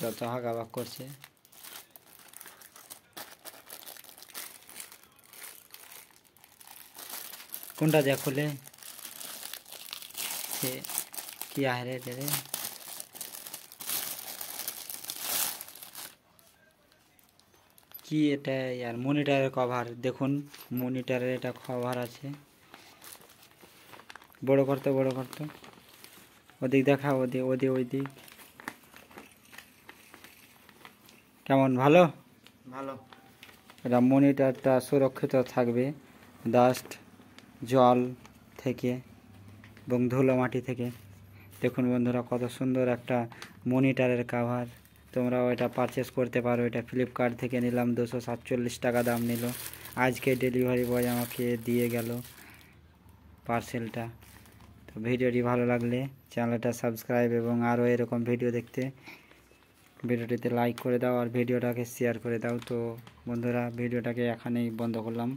তত হাঁকাবাক করছে। কোনটা দেখ খুলে সে কি আহরে রে, কি এটা यार মনিটরের কভার দেখুন, মনিটরের এটা কভার আছে। বড় করতে ওদিক দেখা, ওদিক কেমন? ভালো ভালো। এটা মনিটরটা সুরক্ষিত থাকবে ডাস্ট, জল থেকে এবং ধুলো মাটি থেকে। দেখুন বন্ধুরা কত সুন্দর একটা মনিটরের কভার, তোমরাও এটা পারচেস করতে পারো। এটা ফ্লিপকার্ট থেকে নিলাম, 247 টাকা দাম নিল। আজকে ডেলিভারি বয় আমাকে দিয়ে গেল পার্সেলটা। তো ভিডিওটি ভালো লাগলে চ্যানেলটা সাবস্ক্রাইব এবং আরও এরকম ভিডিও দেখতে ভিডিওটিতে লাইক করে দাও আর ভিডিওটাকে শেয়ার করে দাও। তো বন্ধুরা ভিডিওটাকে এখানেই বন্ধ করলাম।